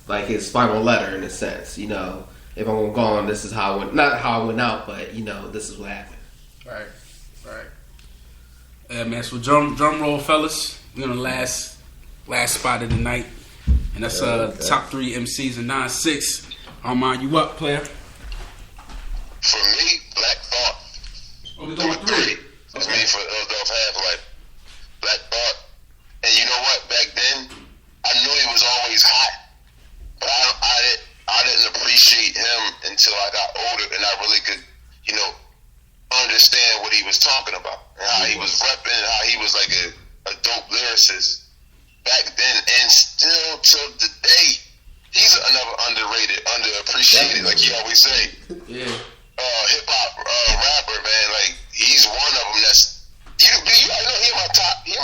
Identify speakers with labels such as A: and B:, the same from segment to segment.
A: like his final letter in a sense. You know, if I'm gone, this is how I went. Not how I went out, but you know, this is what happened.
B: Right. Yeah, man. So drum roll, fellas. We're on the last spot of the night, and that's top 3 MCs and 9-6. Armand, you up, player?
C: For me, Black Thought.
B: Oh, we're going 3.
C: It's me for Elf Half-Life. Black Thought. And you know what? Back then, I knew he was always hot, but I didn't appreciate him until I got older and I really could, you know, understand what he was talking about and how he was repping and how he was like a dope lyricist back then and still till today. He's another underrated, underappreciated, like you always say.
A: Yeah.
C: Hip hop rapper, man. Like he's one of them. That's you know he in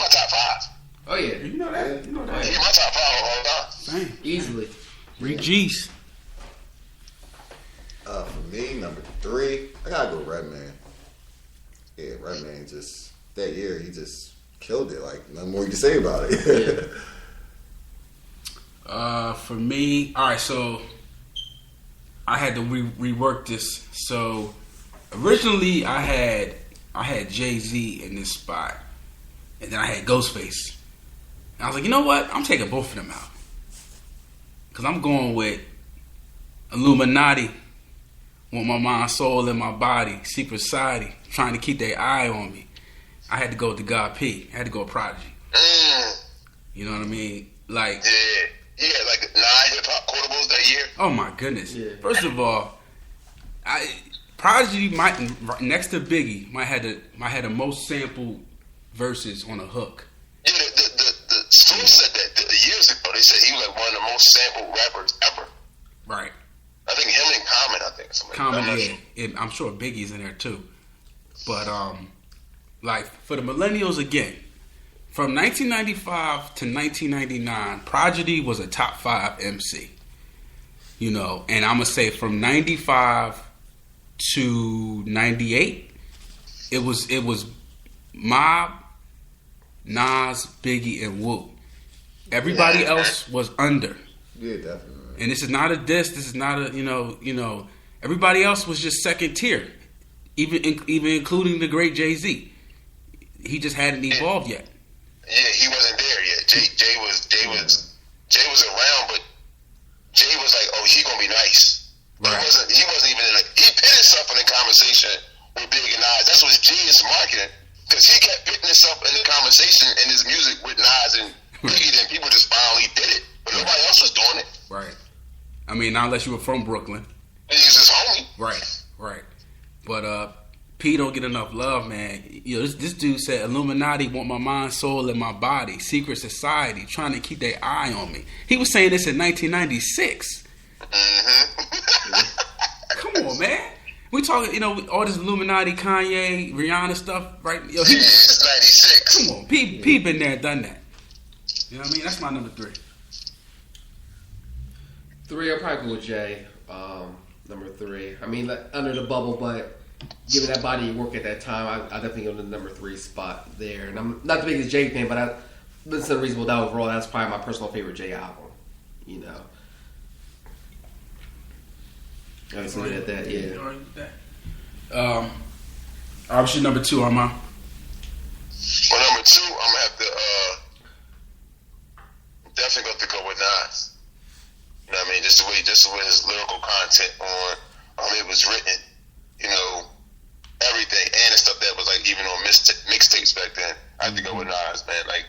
C: my top 5.
A: Oh yeah,
B: You know that.
C: He in my top 5 of all time.
B: Dang.
A: easily.
B: Rick G's.
D: For me, number 3, I gotta go Redman. Yeah, Redman just that year he just killed it. Like nothing more you can say about it.
B: For me, all right. So I had to rework this. So originally I had Jay-Z in this spot, and then I had Ghostface. And I was like, you know what? I'm taking both of them out because I'm going with Illuminati. Want my mind, soul, and my body. Secret Society, trying to keep their eye on me. I had to go with the God P. I had to go with Prodigy. You know what I mean? Like,
C: yeah, like 9 hip hop quotables that year.
B: oh my goodness.
A: Yeah.
B: First of all, Prodigy might next to Biggie might have the most sampled verses on a hook.
C: Yeah, the Source said that years ago. They said he was like one of the most sampled rappers ever.
B: Right.
C: I think him and Common.
B: Common, yeah. I'm sure Biggie's in there too. But like for the millennials again, from 1995 to 1999, Prodigy was a top 5 MC. You know, and I'm gonna say from 95 to 98, it was Mob, Nas, Biggie, and Wu. Everybody else was under.
D: Yeah, definitely.
B: And this is not a diss. This is not a you know. Everybody else was just second tier, even including the great Jay-Z. He just hadn't evolved yet.
C: Yeah, he wasn't there yet. Jay was around, but Jay was like, oh, he gonna be nice. Right. He wasn't even in he put himself in the conversation with Big and Nas. That's what genius marketing, because he kept putting himself in the conversation in his music with Nas and Biggie. Then people just finally did it, but nobody else was doing it.
B: Right. I mean, not unless you were from Brooklyn.
C: He was his homie.
B: Right. But P don't get enough love, man. You know, this dude said Illuminati want my mind, soul, and my body. Secret Society trying to keep their eye on me. He was saying this in 1996. Come on, man. We talking, you know, all this Illuminati, Kanye, Rihanna stuff, right? Yo,
C: It's 96.
B: Come on, P been there and done that. You know what I mean? That's my number 3.
A: 3, I'll probably go with Jay. Number 3. I mean, like, under the bubble, but given that body of work at that time, I definitely go to the number 3 spot there. And I'm not the biggest Jay fan, but I listen to Reasonable Doubt overall. That's probably my personal favorite Jay album. You know. I was looking at that, yeah.
B: Obviously, number 2, Armand.
C: Well, number 2, I'm gonna have to definitely have to go with Nas. You know what I mean? Just the way his lyrical content on it was written, you know, everything and the stuff that was like even on mixtapes back then. I have to go with Nas, man. Like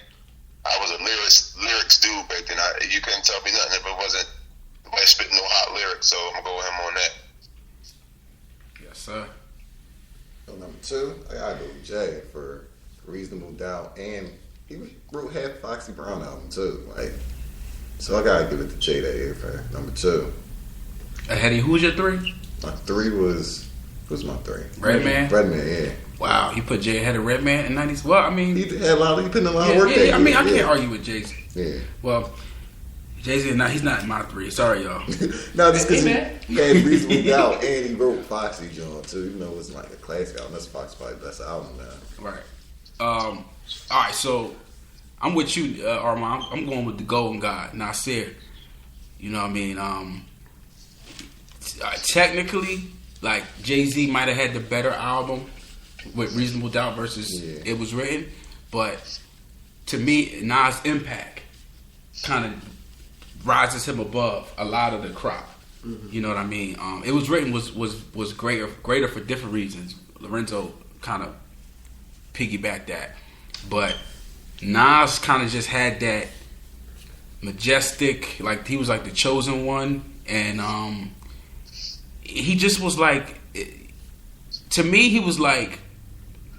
C: I was a lyrics dude back then. You couldn't tell me nothing if it wasn't like spitting no hot lyrics. So I'm gonna go with him on that.
B: Yes, sir.
D: So number 2, I gotta go with Jay for Reasonable Doubt, and he wrote half Foxy Brown album too. Like, so I gotta give it to Jay that year for number 2.
B: Hetty, who was your 3?
D: My 3 was who's my 3?
B: Redman.
D: Redman, yeah.
B: Wow, he put Jay ahead of Redman in the 90s. Well, I mean,
D: He had a lot. He put in a lot of work.
B: I mean, I can't argue with Jay-Z.
D: Yeah.
B: Well, Jay-Z, he's not in my 3. Sorry, y'all.
D: No, just because
A: man.
D: he had Reasonable Doubt and he wrote Foxy John too. Even though it's like a classic album, that's Foxy probably the best album now.
B: Right. All right, so I'm with you, Armand. I'm going with the Golden God, Nasir. You know what I mean? Technically, like Jay-Z might have had the better album with Reasonable Doubt versus It Was Written, but to me, Nas' impact kind of rises him above a lot of the crop. You know what I mean? It Was Written was greater for different reasons. Lorenzo kind of piggybacked that, but Nas kind of just had that majestic, like he was like the chosen one, and he just was like, to me, he was like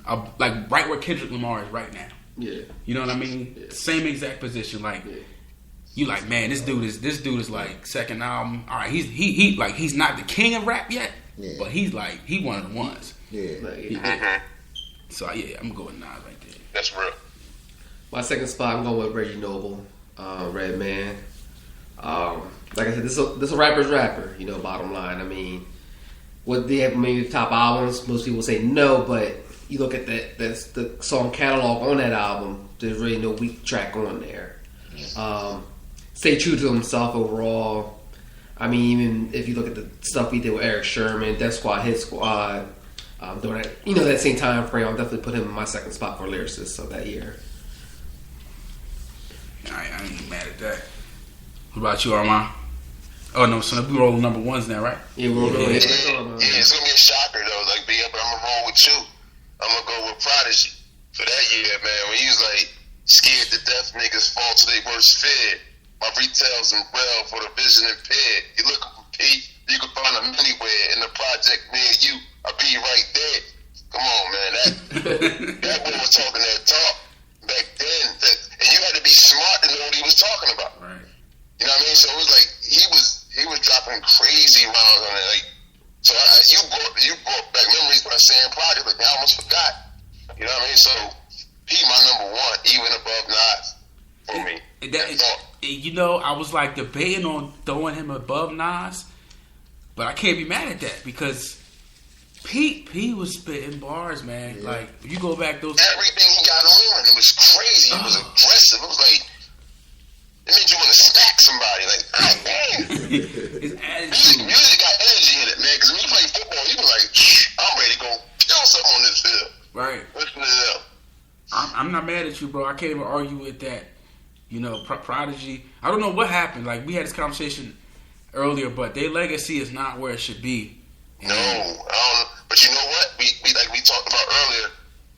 B: right where Kendrick Lamar is right now.
A: Yeah,
B: you know what I mean? Yeah. Same exact position. Like you, like, man, this dude is like second album. All right, he's not the king of rap yet, but he's like he one of the ones. Yeah. So yeah, I'm going Nas right there.
C: That's real.
A: My second spot, I'm going with Reggie Noble, Redman. Like I said, this is a rapper's rapper. You know, bottom line. I mean, would they have maybe top albums? Most people say no, but you look at that's the song catalog on that album. There's really no weak track on there. Stay true to himself overall. I mean, even if you look at the stuff he did with Eric Sherman, Def Squad, Hit Squad, during that, that same time frame, I'll definitely put him in my second spot for lyricists of that year.
B: I ain't mad at that. What about you, Armand? Oh no, so we rolling number ones now, right?
A: Yeah, we're rolling.
C: Yeah, it's gonna be a shocker though. Like, but I'm gonna roll with you. I'm gonna go with Prodigy for that year, man. When he was like, scared to death niggas fall to their worst fear. My retails and rail for the vision impaired. You looking for Pete, you can find them anywhere. In the project near you, I'll be right there. Come on, man. That boy was talking that talk back then. And you had to be smart to know what he was talking about.
B: Right.
C: You know what I mean? So it was like he was dropping crazy rhymes on it. Like, so you brought back memories by saying Prodigy. Like, I almost forgot. You know what I mean? So he my number one, even above Nas for me.
B: I was like debating on throwing him above Nas, but I can't be mad at that because Pete was spitting bars, man. Yeah. Like, you go back those
C: everything he got on, it was crazy. It was aggressive. It was like it made you want to smack somebody. Like, oh man,
B: his attitude.
C: Music got energy in it, man. Because when you play football, you was like, I'm ready to go kill something on this field.
B: Right.
C: Listen to them.
B: I'm not mad at you, bro. I can't even argue with that. You know, Prodigy. I don't know what happened. Like, we had this conversation earlier, but their legacy is not where it should be.
C: No, but you know what? We like we talked about earlier.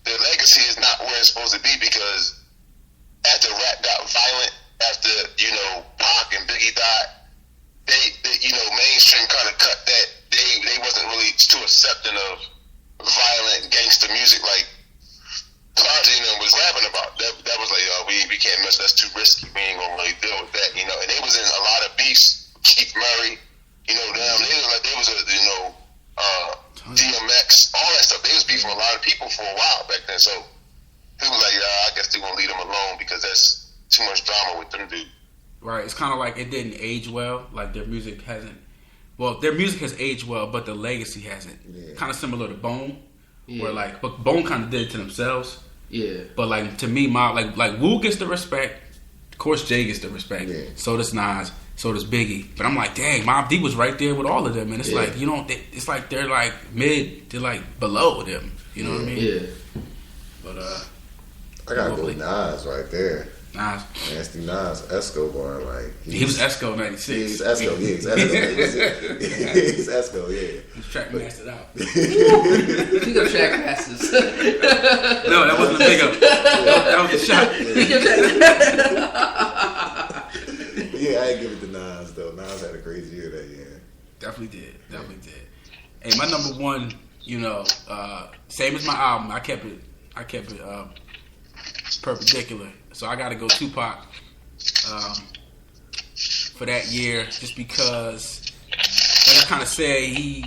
C: Their legacy is not where it's supposed to be because after rap got violent, after Pac and Biggie died, they mainstream kind of cut that. They wasn't really too accepting of violent gangster music like Prodigy was rapping about. That was like, we can't mess. That's too risky. We ain't gonna really deal with that, And they was in a lot of beefs. Keith Murray, they was DMX, all that stuff. They was beefing a lot of people for a while back then. So people like, I guess they gonna leave them alone because that's too much drama with them dudes.
B: Right. It's kind of like it didn't age well. Like their music hasn't. Well, their music has aged well, but the legacy hasn't. Yeah. Kind of similar to Bone, where but Bone kind of did it to themselves.
A: Yeah.
B: But like to me, like Wu gets the respect. Of course, Jay gets the respect. Yeah. So does Nas. So does Biggie. But I'm like, dang, Mobb Deep was right there with all of them, and it's like it's like they're like mid to like below them. You know what I mean?
A: Yeah.
B: But
D: I gotta go with Nas right there.
B: Nas.
D: Nasty Nas, Escobar, like
B: he was Esco 96.
D: Yeah, he's Esco, he's Esco, yeah.
B: He's track mastered out.
A: He got track masters.
B: No, that wasn't a big up. That was a shot.
D: Yeah, I ain't give it to Nas though. Nas had a crazy year that year.
B: Definitely did. Hey, my number one, same as my album. I kept it perpendicular. So I got to go Tupac for that year, just because, like I kind of said, he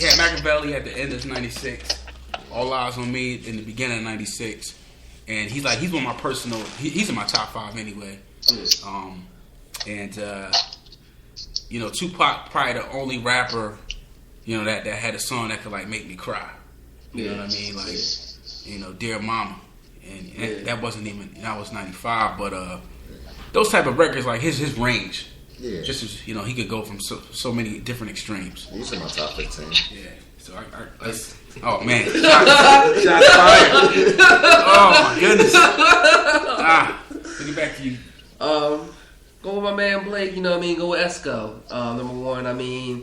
B: had Machiavelli at the end of '96, All Eyes on Me in the beginning of '96, and he's one of my personal. He's in my top 5 anyway. Tupac probably the only rapper, that had a song that could like make me cry. You know what I mean? Like, Dear Mama. And that wasn't even, that was 95, but those type of records, like his range
D: Yeah.
B: Just as, he could go from so many different extremes.
D: He's in my top 15.
B: Yeah. So oh man, shots fired. Oh my goodness. Bring it back to you.
A: Go with my man Blake. You know what I mean? Go with Esco. Number one. I mean,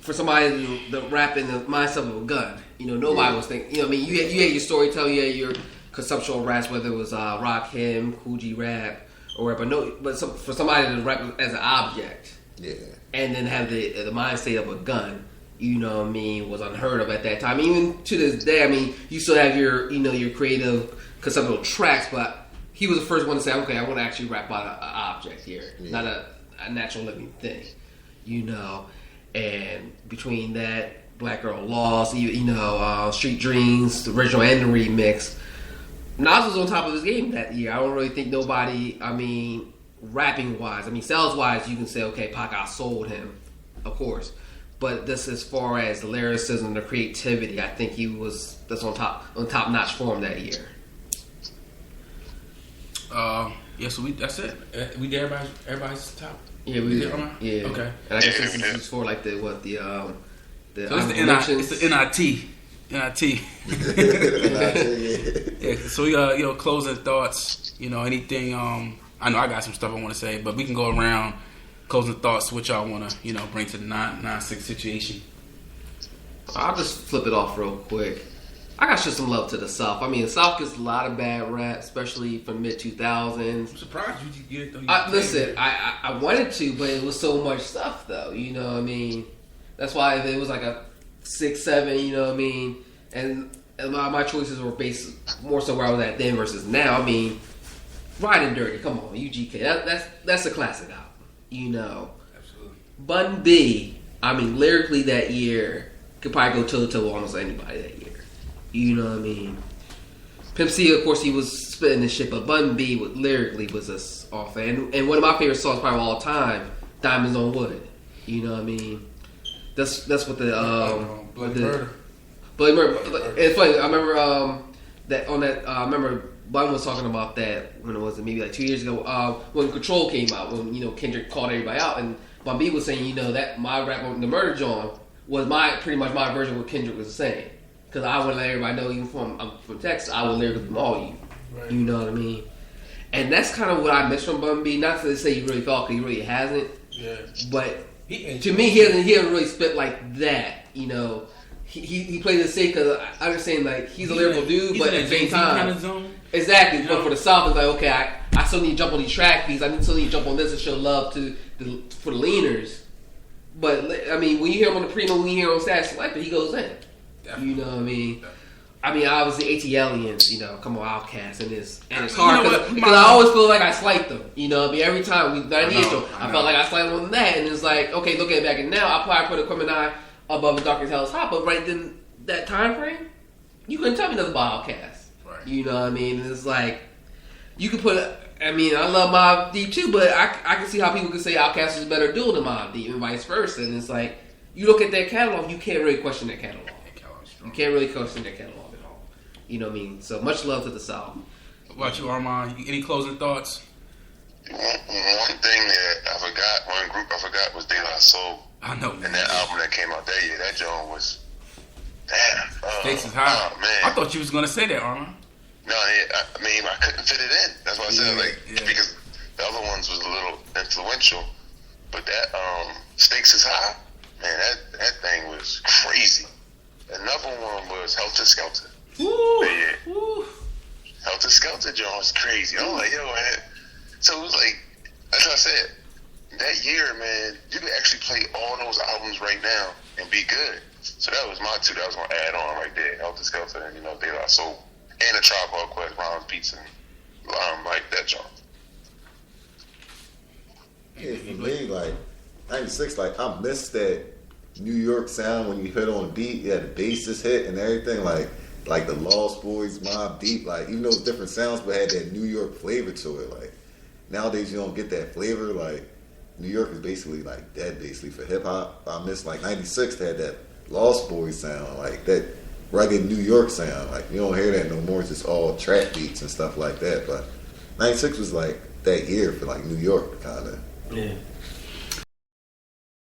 A: for somebody to rap in the mindset of a gun. Nobody was thinking. You know what I mean? You had your storytelling. You had your conceptual raps, whether it was Rakim, Kool G Rap, or whatever. But for somebody to rap as an object,
D: Yeah.
A: and then have the mindset of a gun, was unheard of at that time. Even to this day, I mean, you still have your creative conceptual tracks, but he was the first one to say, okay, I want to actually rap about an object here, not a natural living thing, And between that, Black Girl Lost, Street Dreams, the original and the remix, Nas was on top of his game that year. I don't really think nobody, rapping wise, sales wise, you can say, okay, Pac outsold him, of course. But this, as far as the lyricism, the creativity, I think that's on top notch form that year.
B: So that's it. We did everybody's top.
A: Yeah, we did.
B: Yeah. Okay.
A: And I guess this is for like the
B: so it's the NIT. Yeah. So closing thoughts. Anything. I know I got some stuff I want to say, but we can go around. Closing thoughts, what y'all want to, bring to the 9-6 situation?
A: I'll just flip it off real quick. I got to show some love to the South. The South gets a lot of bad rap, especially from mid-2000s.
B: I'm surprised you get it, though.
A: Listen, I wanted to, but it was so much stuff, though. That's why it was like a 6, 7, And my choices were based more so where I was at then versus now. Riding Dirty, come on, UGK. That's a classic album.
B: Absolutely.
A: Bun B, lyrically that year could probably go toe to toe with almost anybody that year. You know what I mean? Pimp C, of course, he was spitting this shit, but Bun B lyrically was just off. And one of my favorite songs probably of all time, Diamonds on Wood. You know what I mean? That's what the
B: Bloody Murder.
A: Bloody Murder. It's funny. I remember that on that. I remember Bun was talking about that when it was maybe like 2 years ago when Control came out, when Kendrick called everybody out, and Bun B was saying that my rap on the Murder John was pretty much my version of what Kendrick was saying, because I would let everybody know, even I'm from Texas, I would lyrically maul you. Right. You know what I mean? And that's kind of what I miss from Bun B. Not to say he really thought, because he really hasn't. Yeah. But to me, he hasn't really spit like that. He plays it safe because I understand he's a lyrical dude, but at the same time,
B: kind of zone.
A: Exactly. But for the South, it's like, okay, I still need to jump on these track beats. I still need to jump on this and show love for the leaners. But when you hear him on the Primo, when you hear him on Status Selector, he goes in. Definitely. You know what I mean? Obviously, ATLians, come on, Outkast, and it's hard because I always feel like I slight them. Every time we 98 show, I felt like I slight them on that, and it's like, okay, looking back and now, I probably put Aquemini above the Dark as Hell is Hot, but right then, that time frame, you couldn't tell me nothing about Outkast. Right. You know what I mean? And it's like, you could put, I love Mobb Deep too, but I can see how people can say Outkast is a better duel than Mobb Deep and vice versa. And it's like, you look at their catalog, you can't really question their catalog. You can't really question their catalog at all. You know what I mean? So much love to the South.
B: What about you, Armand? Any closing thoughts?
C: One thing that I forgot, one group I forgot was De La Soul.
B: I know.
C: And that album that came out that year, that joint was, damn.
B: Stakes is high.
C: Oh, man.
B: I thought you was going to say that, Armand.
C: No, I couldn't fit it in. That's why I said, because the other ones was a little influential. But that, Stakes is High, man, that thing was crazy. Another one was Helter Skelter.
A: Ooh.
C: Yeah. Ooh. Helter Skelter joint was crazy. I was like, yo, man. So it was like, that's what I said. That year, man, you could actually play all those albums right now and be good. So that was my two that I was going to add on right there. Helter Skelter and, De La Soul. And a Tribe Called Quest, Ron's Beats, and like that joint.
D: Yeah, for me, 96, I missed that New York sound when you hit on the beat. Yeah, the bass just hit and everything. Like the Lost Boys, Mobb Deep. Even though it's different sounds, but had that New York flavor to it. Nowadays you don't get that flavor. New York is basically dead, basically for hip hop. I miss 96 had that Lost Boys sound, that rugged New York sound. You don't hear that no more. It's just all trap beats and stuff like that. But 96 was that year for New York, kind of.
E: Yeah.